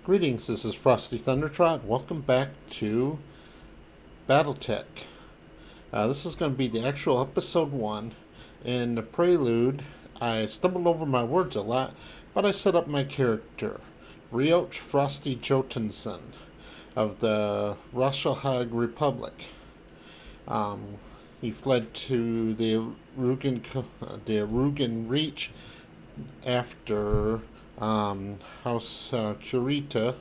Greetings, this is Frosty Thundertrod. Welcome back to Batteltech. This is going to be the actual episode 1. In the prelude, I stumbled over my words a lot, but I set up my character, Reoch Frosty Jotunson of the Reoch Republic. He fled to the Rugen Reach after House Kurita,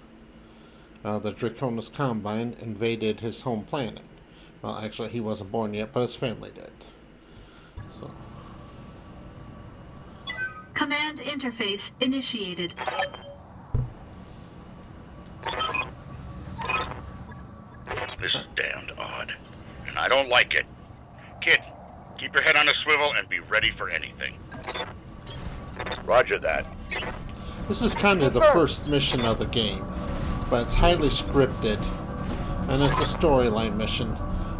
the Draconis Combine, invaded his home planet. Well, actually, he wasn't born yet, but his family did. So. Command interface initiated. This is damned odd, and I don't like it. Kid, keep your head on a swivel and be ready for anything. Roger that. This is kind of the first mission of the game, but it's highly scripted, and it's a storyline mission.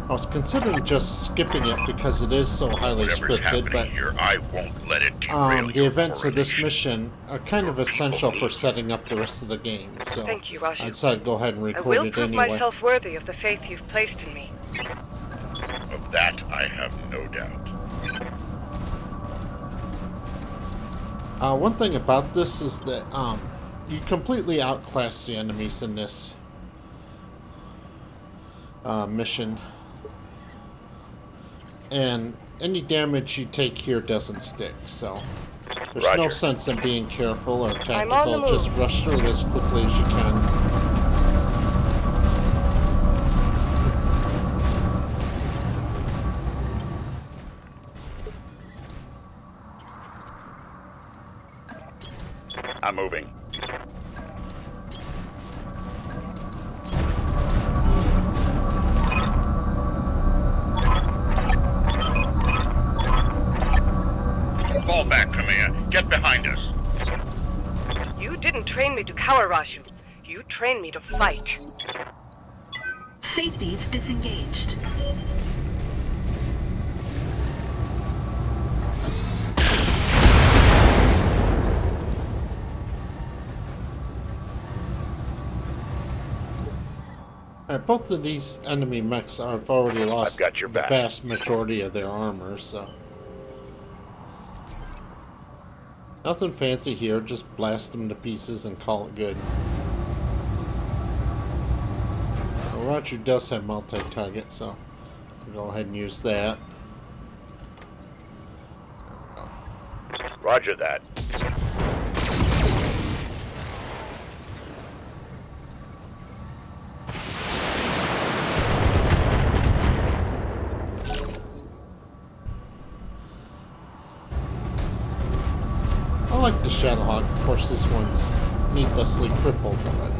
I was considering just skipping it because it is so highly scripted, but here, I won't let it derail the events of this mission are kind of essential for setting up the rest of the game, so Thank you, Raja. I decided to go ahead and record I will it prove anyway. myself worthy of the faith you've placed in me. Of that, I have no doubt. One thing about this is that you completely outclass the enemies in this mission, and any damage you take here doesn't stick, so there's no sense in being careful or tactical. Just rush through it as quickly as you can. I'm moving. Fall back, Kamea. Get behind us. You didn't train me to cower, Raju. You trained me to fight. Safeties disengaged. Both of these enemy mechs have already lost the back. vast majority of their armor, so nothing fancy here, just blast them to pieces and call it good. Well, Raju does have multi-target, so I'll go ahead and use that. Roger that. I like the Shadowhawk. Of course, this one's needlessly crippled, but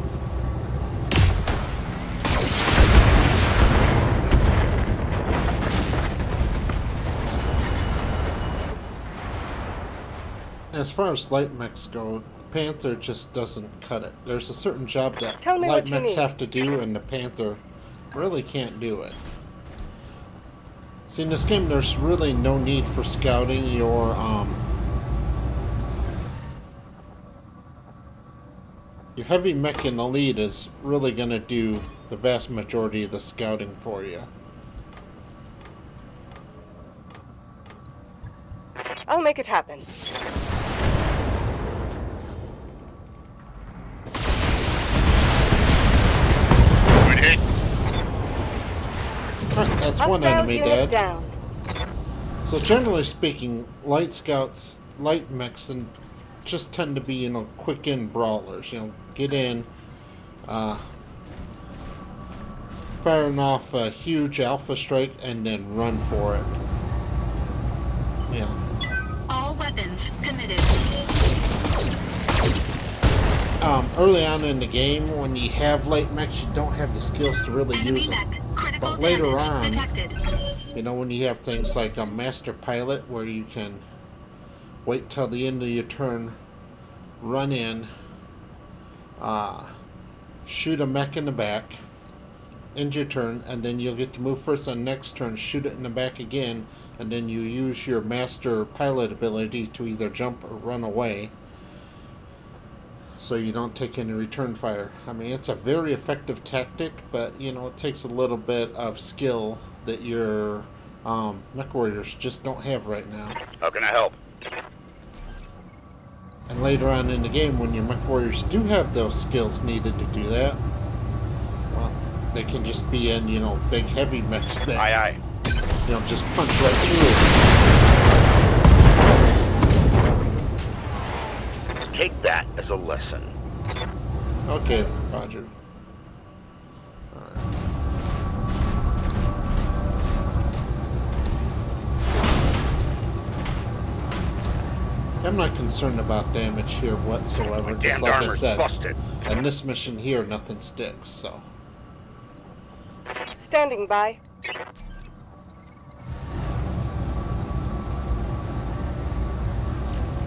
as far as light mechs go, Panther just doesn't cut it. There's a certain job that light mechs have to do, and the Panther really can't do it. See, in this game, there's really no need for scouting. Your heavy mech in the lead is really going to do the vast majority of the scouting for you. I'll make it happen. Good hit. Alright, that's one enemy dead. Down. So generally speaking, light scouts, light mechs, and just tend to be, quick in brawlers. Get in, firing off a huge alpha strike and then run for it. All weapons committed. Early on in the game, when you have light mechs, you don't have the skills to really use them. But later on, detected. when you have things like a master pilot where you can wait till the end of your turn, run in, shoot a mech in the back, end your turn, and then you'll get to move first on next turn, shoot it in the back again, and then you use your master pilot ability to either jump or run away. so you don't take any return fire. I mean, it's a very effective tactic, but you know, it takes a little bit of skill that your mech warriors just don't have right now. How can I help? And later on in the game, when your mech warriors do have those skills needed to do that, well, they can just be in, you know, big heavy mechs that, Aye, aye. you know, just punch right through. Take that as a lesson. Okay, Roger. I'm not concerned about damage here whatsoever. My Just damned like I armor's said, busted. in this mission here, nothing sticks. So Standing by.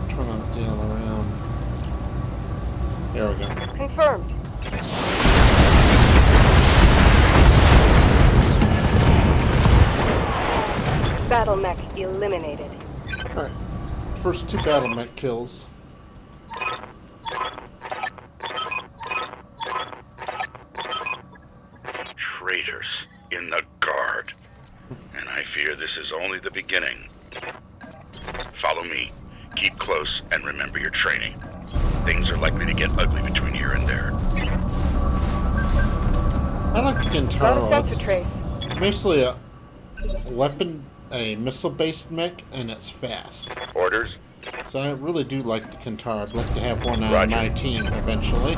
turn off the all around. There we go. Confirmed. Battle mech eliminated. All right, first 2 battle mech kills. Traitors in the guard. And I fear this is only the beginning. Follow me. Keep close and remember your training. Things are likely to get ugly between here and there. I like the Not a Kintaro. sensor It's trace. basically a missile-based mech, and it's fast. Orders? So I really do like the Kintaro. I'd like to have one on Roger. my team eventually.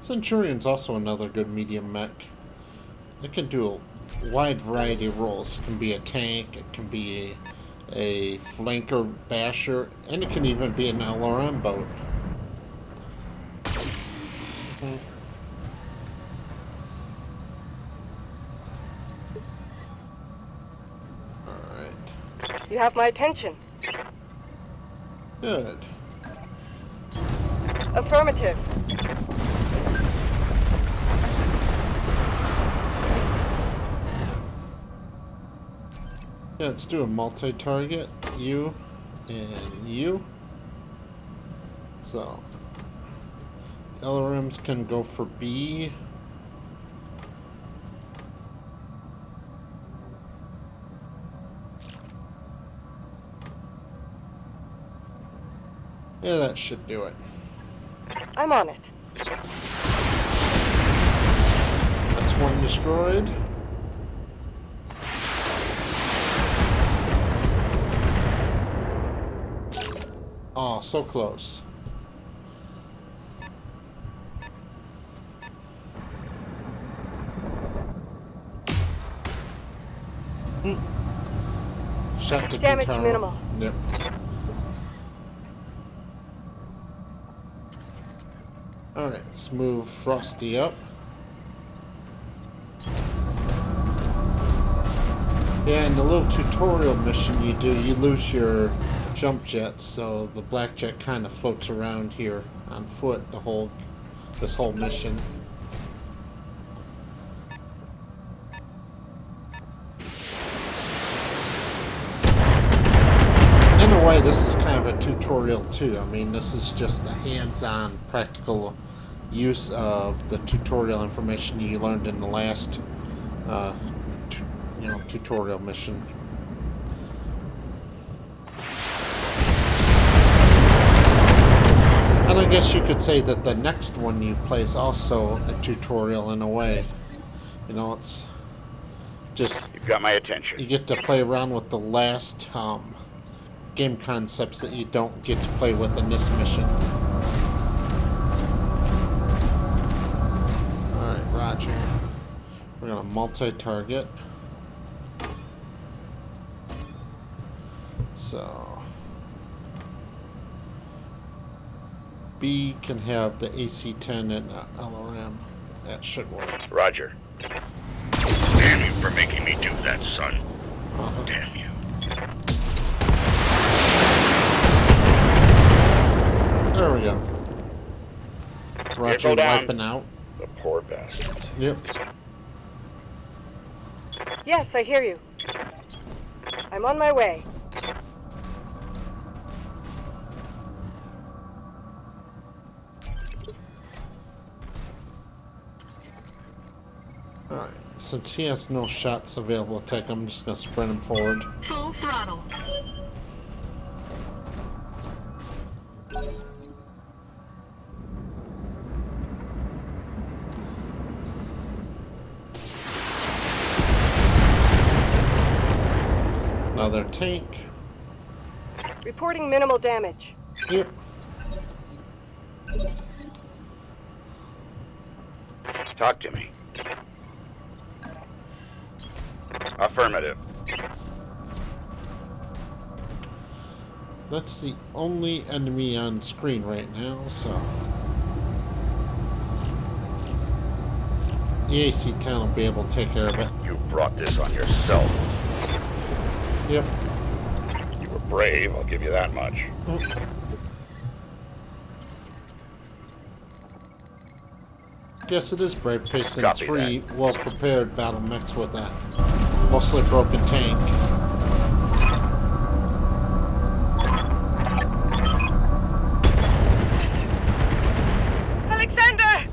Centurion's also another good medium mech. It can do a wide variety of roles. It can be a tank, it can be a flanker basher, and it can even be an LRM boat. Alright. You have my attention. Good. Affirmative. Yeah, let's do a multi-target. You and you. So, LRMs can go for B. Yeah, that should do it. I'm on it. That's one destroyed. Oh, so close. Shot the Damage Kintaro. minimal. Yep. Alright, let's move Frosty up. Yeah, in the little tutorial mission you do, you lose your jump jets, so the black jet kind of floats around here on foot this whole mission. In a way, this is kind of a tutorial too. I mean, this is just the hands-on practical use of the tutorial information you learned in the last tutorial mission. And I guess you could say that the next one you play is also a tutorial in a way. You know, it's just You've got my attention. you get to play around with the last game concepts that you don't get to play with in this mission. Alright, Roger. We're gonna multi-target. So B can have the AC-10 and LRM. That should work. Roger. Damn you for making me do that, son. Uh-huh. Damn you. There we go. Roger Vehicle down. wiping out. The poor bastard. Yep. Yes, I hear you. I'm on my way. Since he has no shots available to take, I'm just going to sprint him forward. Full throttle. Another tank. Reporting minimal damage. Yep. Talk to me. Affirmative. That's the only enemy on screen right now, so... The AC-10 will be able to take care of it. You brought this on yourself. Yep. You were brave, I'll give you that much. Guess it is brave facing Copy 3 well-prepared battle mechs with that mostly broken tank. Alexander!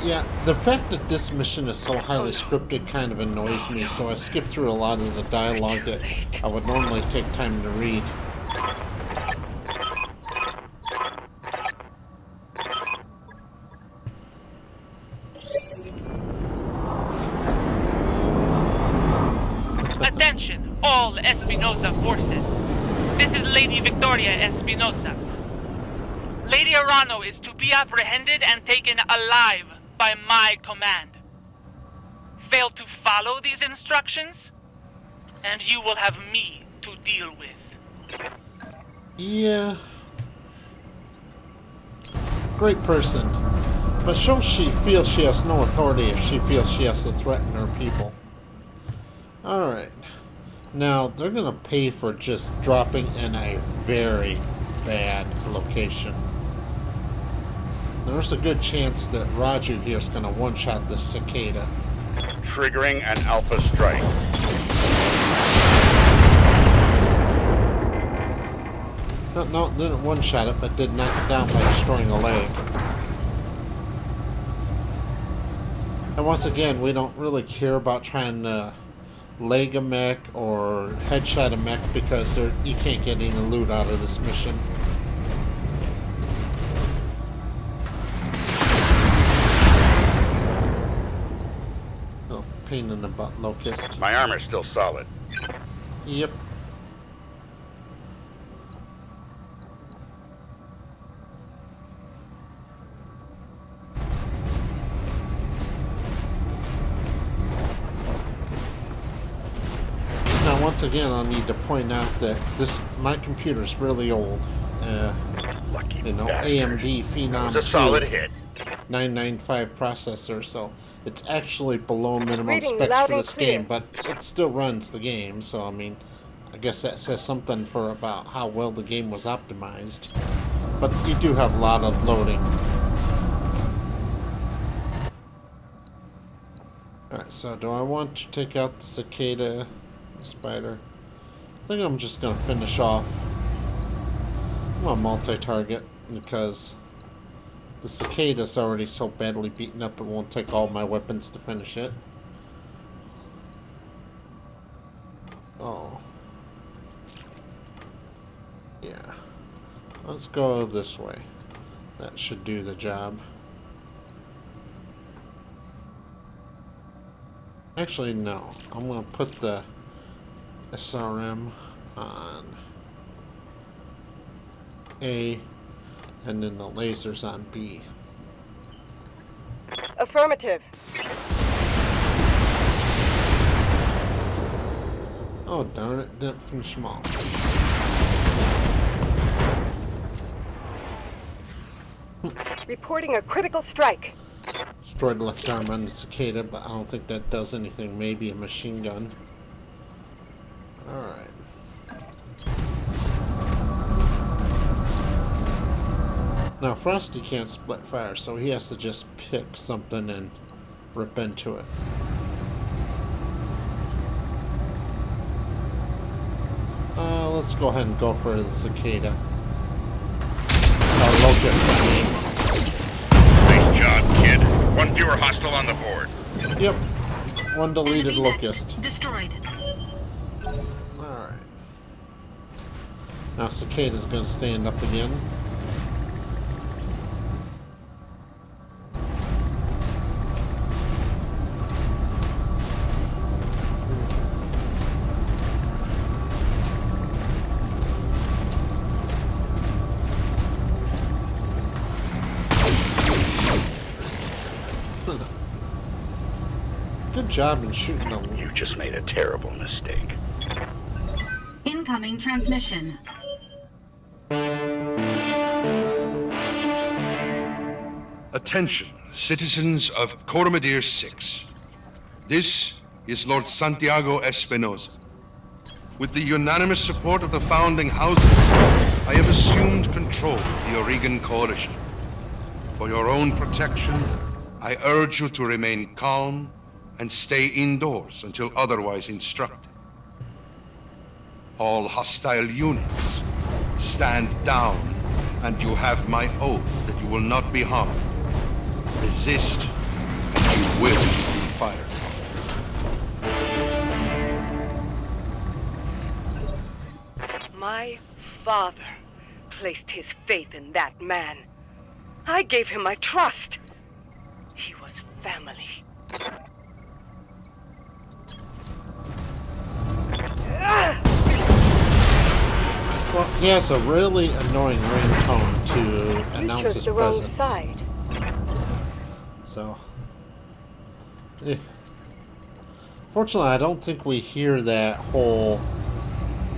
Yeah, the fact that this mission is so highly scripted kind of annoys me, so I skip through a lot of the dialogue that I would normally take time to read. Attention, all Espinosa forces. This is Lady Victoria Espinosa. Lady Arano is to be apprehended and taken alive by my command. Fail to follow these instructions, and you will have me to deal with. Yeah. Great person. But shows she feels she has no authority if she feels she has to threaten her people. Alright. Now, they're gonna pay for just dropping in a very bad location. There's a good chance that Raju here is gonna one-shot this cicada. Triggering an alpha strike. No, didn't one-shot it, but did knock it down by destroying a leg. And once again, we don't really care about trying to leg a mech or headshot a mech because you can't get any loot out of this mission. Oh, pain in the butt, Locust. My armor's still solid. Yep. Now, once again, I'll need to point out that my computer's really old. Lucky You know, bastard. AMD Phenom It was a solid 2 hit. 995 processor, so it's actually below minimum Reading specs loud for and this clear. game, but it still runs the game, so I mean, I guess that says something for about how well the game was optimized. But you do have a lot of loading. Alright, so do I want to take out the cicada, the spider? I think I'm just going to finish off. I'm going to multi-target because the cicada's already so badly beaten up it won't take all my weapons to finish it. Oh. Yeah. Let's go this way. That should do the job. Actually, no. I'm going to put the SRM on A, and then the lasers on B. Affirmative. Oh, darn it. Didn't finish them all. Reporting a critical strike. Destroyed left arm on the cicada, but I don't think that does anything. Maybe a machine gun. Alright. Now, Frosty can't split fire, so he has to just pick something and rip into it. Let's go ahead and go for the cicada. Locust, I mean. Nice job, One fewer hostile on the board. Yep. One deleted Enemy net locust. destroyed. Alright. Now Cicada's gonna stand up again. Good job in shooting them. You just made a terrible mistake. Incoming transmission. Attention, citizens of Coromadir 6. This is Lord Santiago Espinosa. With the unanimous support of the founding houses, I have assumed control of the Oregon Coalition. For your own protection, I urge you to remain calm and stay indoors until otherwise instructed. All hostile units, stand down, and you have my oath that you will not be harmed. Resist, and you will be fired. My father placed his faith in that man. I gave him my trust. He was family. Well, he has a really annoying ringtone to announce his the wrong presence. side. So, fortunately, I don't think we hear that whole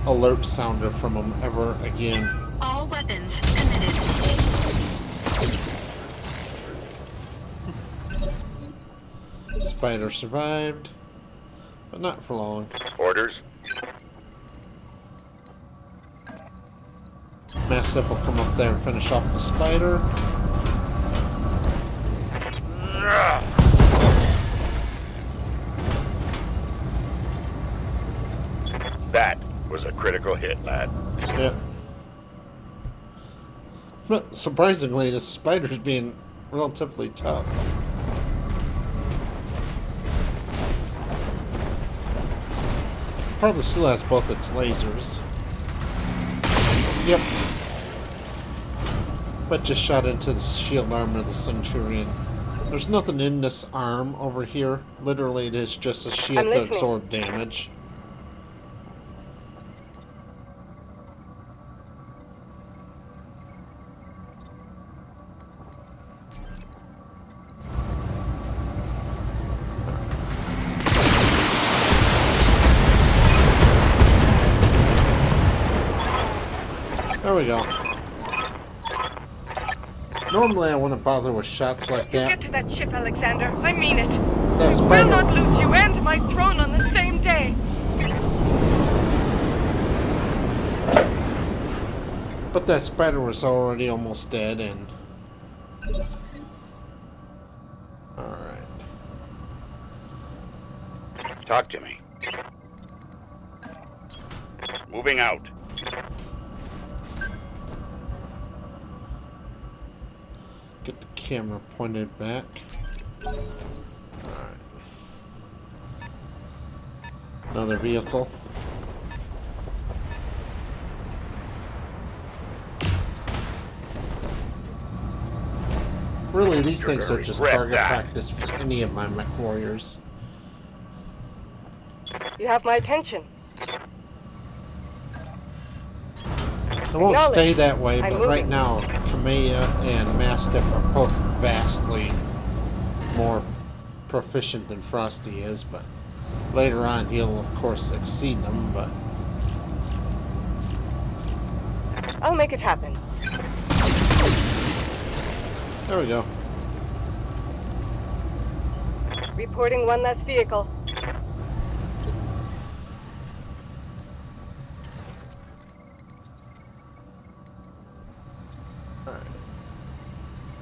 alert sounder from him ever again. All weapons committed. Spider survived, but not for long. Orders? Mastiff will come up there and finish off the spider. That was a critical hit, lad. Yep. But surprisingly, the spider's being relatively tough. Probably still has both its lasers. Yep. But just shot into the shield armor of the Centurion. There's nothing in this arm over here. Literally, it is just a shield to listening. absorb damage. There we go. Normally I wouldn't bother with shots like You get that. to that ship, Alexander. I mean it. That I will not spider, lose you and my throne on the same day. but that spider was already almost dead and... Alright. Talk to me. Moving out. Get the camera pointed back. Alright. Another vehicle. Really, these You're things are very just red target dot. practice for any of my mech warriors. You have my attention. It won't Acknowledge. stay that way, I'm but right moving. now, Kamea and Mastiff are both vastly more proficient than Frosty is, but later on he'll, of course, exceed them, but... I'll make it happen. There we go. Reporting one less vehicle.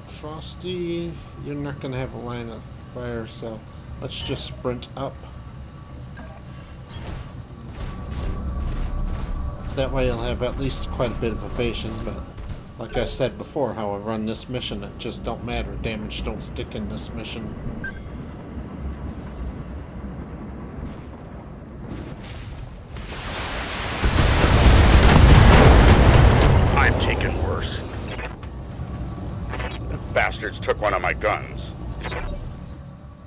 Frosty, you're not going to have a line of fire, so let's just sprint up. That way you'll have at least quite a bit of evasion, but Like I said before, how I run this mission, it just don't matter. Damage don't stick in this mission. I'm taken worse. The bastards took one of my guns.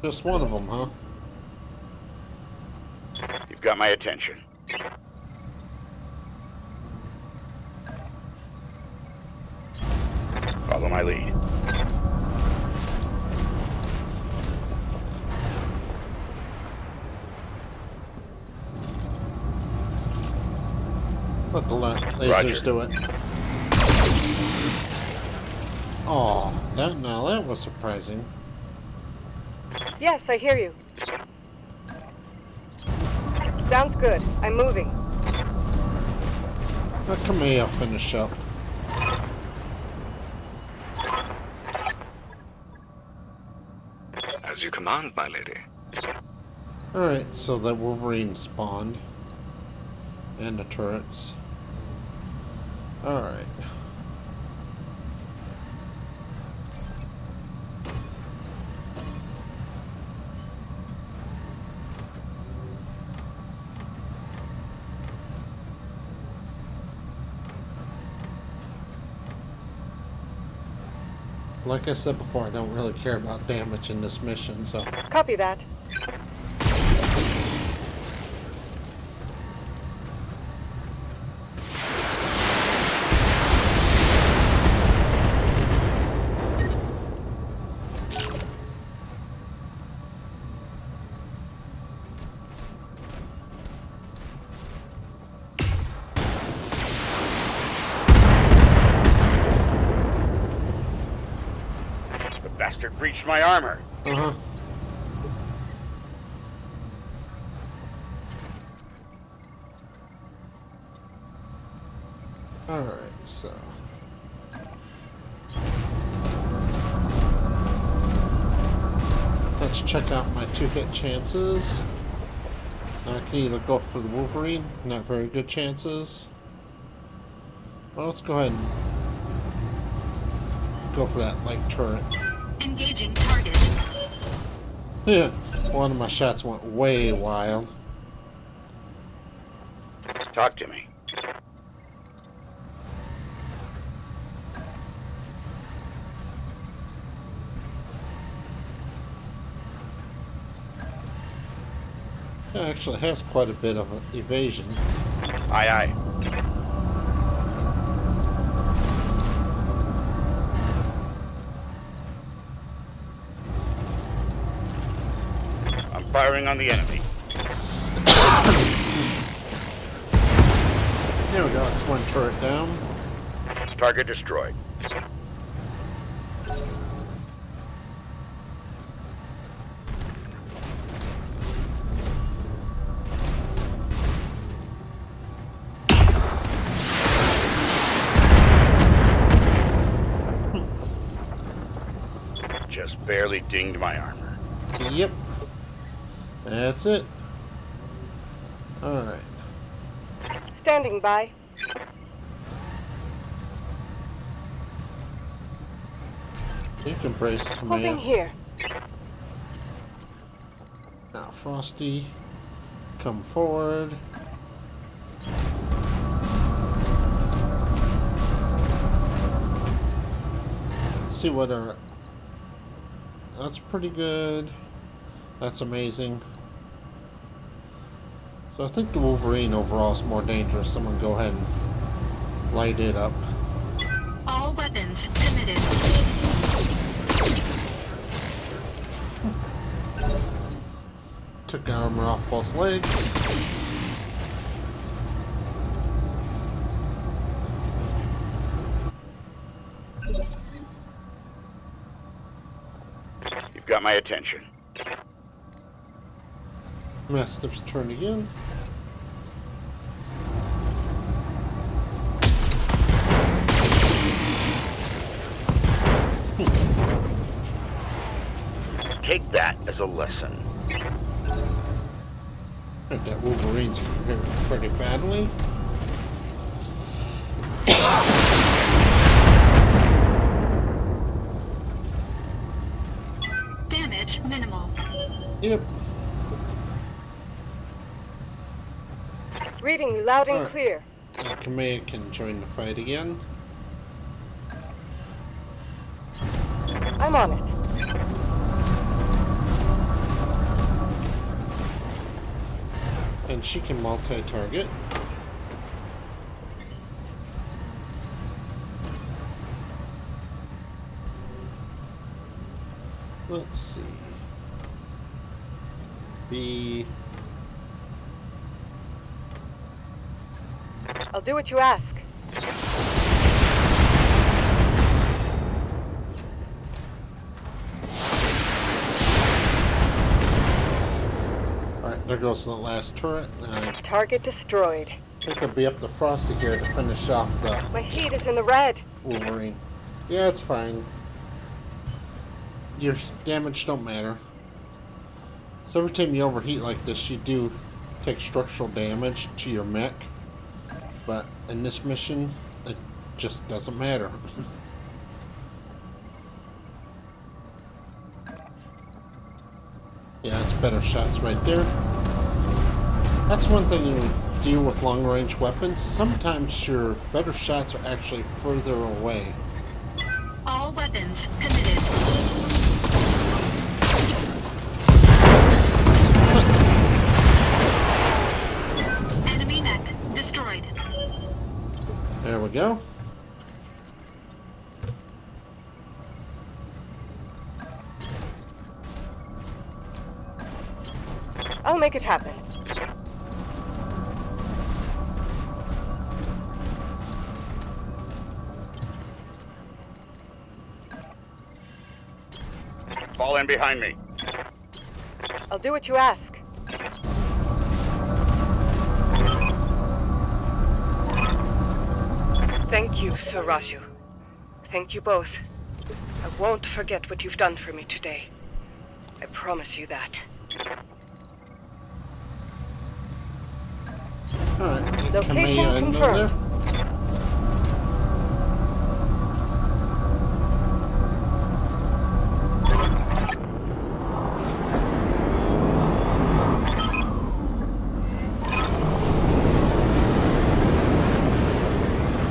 Just one of them, huh? You've got my attention. Follow my lead. Let the lasers Roger. do it. Oh, that was surprising. Yes, I hear you. Sounds good. I'm moving. Come here, I'll finish up. As you command, my lady. Alright, so the Wolverine spawned. And the turrets. Alright. Like I said before, I don't really care about damage in this mission, so... Copy that. The bastard breached my armor. Uh-huh. Alright, so... Let's check out my 2-hit chances. I can either go for the Wolverine, not very good chances. Well, let's go ahead and go for that light turret. Engaging target. Yeah, one of my shots went way wild. Talk to me. It actually has quite a bit of evasion. Aye, aye. I'm firing on the enemy. There we go, that's one turret down. Target destroyed. Just barely dinged my armor. Yep. That's it. Alright. Standing by. You can brace Moving command. here. Now, Frosty, come forward. Let's see what our... That's pretty good. That's amazing. So I think the Wolverine overall is more dangerous. I'm going to go ahead and light it up. All weapons committed. Took armor off both legs. You've got my attention. Mastiff's turn again. Take that as a lesson. Hurt that Wolverine's pretty badly. Yep. Reading you loud and Alright. clear. Kamea can join the fight again. I'm on it. And she can multi-target. Let's see. B. I'll do what you ask. Alright, there goes the last turret. Target destroyed. I think it'll be up to Frosty here to finish off the My heat is in the red. Wolverine. Yeah, it's fine. Your damage don't matter. So every time you overheat like this, you do take structural damage to your mech. But in this mission, it just doesn't matter. Yeah, it's better shots right there. That's one thing you deal with long-range weapons. Sometimes your better shots are actually further away. All weapons committed. Enemy mech destroyed. There we go. I'll make it happen. Fall in behind me. I'll do what you ask. Thank you, Sir Raju. Thank you both. I won't forget what you've done for me today. I promise you that. Alright, Location Kamea in there. confirmed.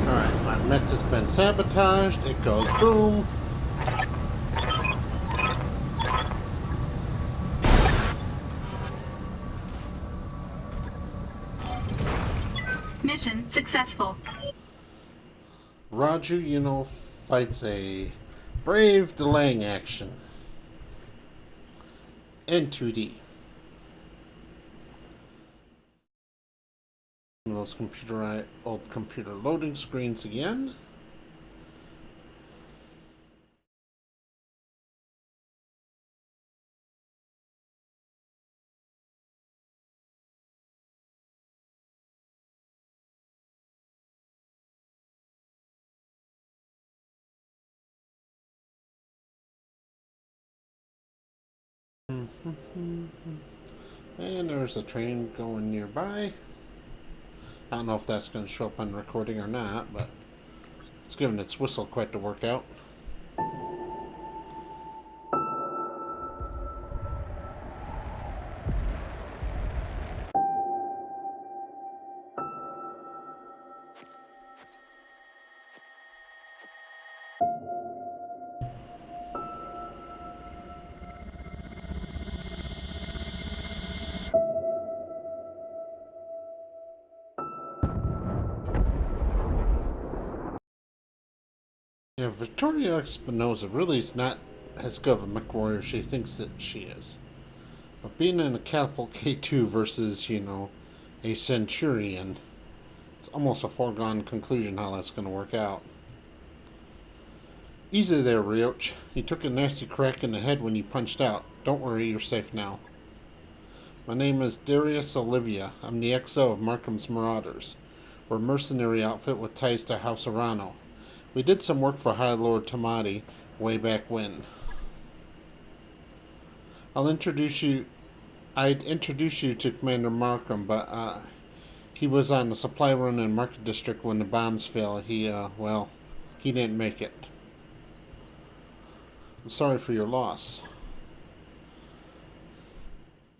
Alright, my mech has been sabotaged. It goes boom. Mission successful. Raju, you know, fights a brave delaying action. In 2D. One of those old computer loading screens again. And there's a train going nearby. I don't know if that's going to show up on recording or not, but it's giving its whistle quite the workout. Yeah, Victoria Espinosa really is not as good of a mech warrior as she thinks that she is. But being in a Catapult K2 versus, you know, a Centurion, it's almost a foregone conclusion how that's going to work out. Easy there, Reoch. You took a nasty crack in the head when you punched out. Don't worry, you're safe now. My name is Darius Olivia. I'm the XO of Markham's Marauders. We're a mercenary outfit with ties to House Arano. We did some work for High Lord Tamati way back when. I'd introduce you to Commander Markham, but he was on the supply run in Market District when the bombs fell. He didn't make it. I'm sorry for your loss.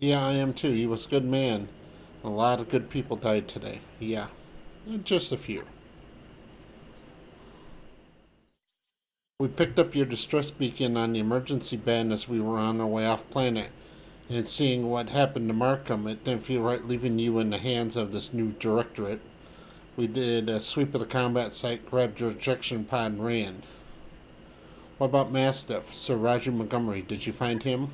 Yeah, I am too. He was a good man. A lot of good people died today. Yeah, just a few. We picked up your distress beacon on the emergency band as we were on our way off planet. And seeing what happened to Markham, it didn't feel right leaving you in the hands of this new directorate. We did a sweep of the combat site, grabbed your ejection pod, and ran. What about Mastiff, Sir Roger Montgomery? Did you find him?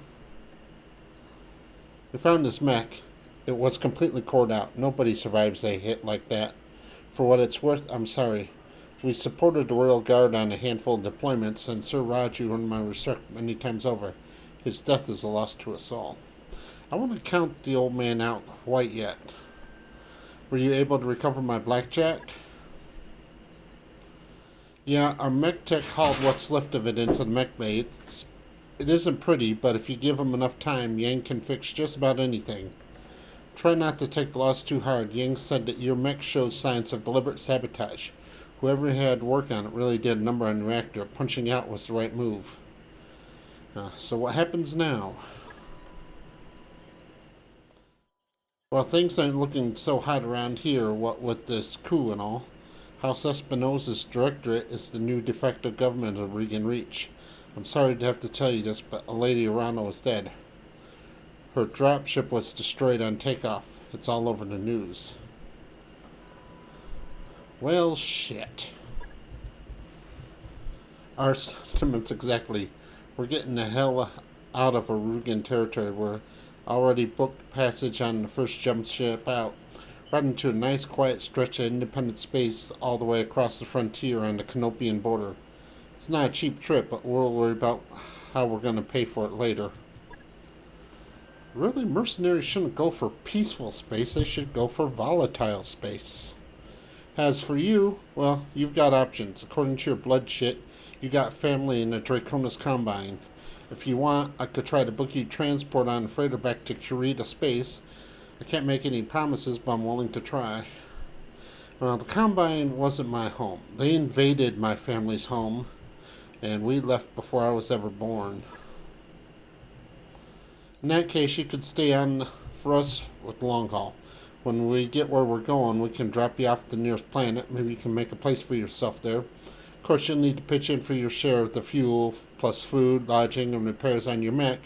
We found his mech. It was completely cored out. Nobody survives a hit like that. For what it's worth, I'm sorry. We supported the Royal Guard on a handful of deployments, and Sir Roger earned my respect many times over. His death is a loss to us all. I wouldn't count the old man out quite yet. Were you able to recover my blackjack? Yeah, our mech tech hauled what's left of it into the mech bay. It isn't pretty, but if you give him enough time, Yang can fix just about anything. Try not to take the loss too hard. Yang said that your mech shows signs of deliberate sabotage. Whoever had work on it really did a number on the reactor. Punching out was the right move. So what happens now? Well, things ain't looking so hot around here, what with this coup and all. House Espinosa's directorate is the new de facto government of Regan Reach. I'm sorry to have to tell you this, but Lady Arano is dead. Her dropship was destroyed on takeoff. It's all over the news. Well, shit. Our sentiments exactly. We're getting the hell out of Arugan territory. We're already booked passage on the first jump ship out, right into a nice quiet stretch of independent space all the way across the frontier on the Canopian border. It's not a cheap trip, but we'll worry about how we're going to pay for it later. Really, mercenaries shouldn't go for peaceful space. They should go for volatile space. As for you, well, you've got options. According to your blood shit, you got family in the Draconis Combine. If you want, I could try to book you transport on a freighter back to Kurita space. I can't make any promises, but I'm willing to try. Well, the Combine wasn't my home. They invaded my family's home, and we left before I was ever born. In that case, you could stay on for us with long haul. When we get where we're going, we can drop you off the nearest planet. Maybe you can make a place for yourself there. Of course, you'll need to pitch in for your share of the fuel, plus food, lodging, and repairs on your mech.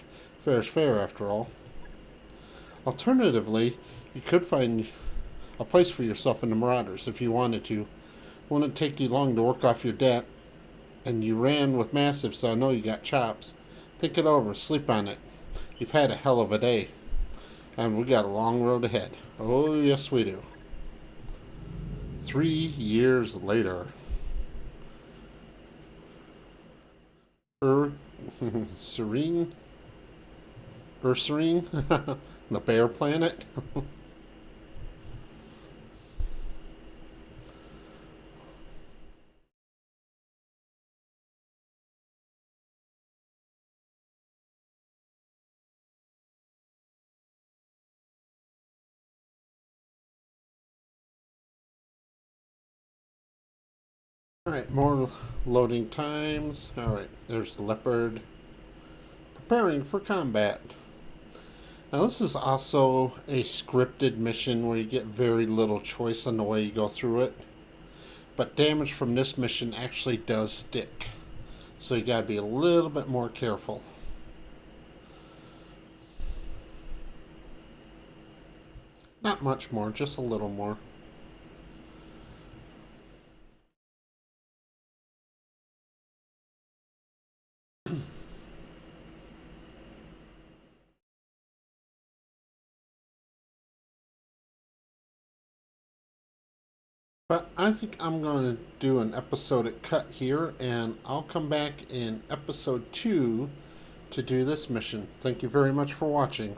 Fair's fair, after all. Alternatively, you could find a place for yourself in the Marauders if you wanted to. It wouldn't take you long to work off your debt. And you ran with Massive, so I know you got chops. Think it over. Sleep on it. You've had a hell of a day. And we got a long road ahead. Oh, yes, we do. 3 years later. Serene? Urserene? The bear planet? Alright, more loading times. Alright, there's the Leopard. Preparing for combat. Now this is also a scripted mission where you get very little choice on the way you go through it. But damage from this mission actually does stick. So you gotta be a little bit more careful. Not much more, just a little more. But I think I'm going to do an episodic cut here, and I'll come back in episode 2 to do this mission. Thank you very much for watching.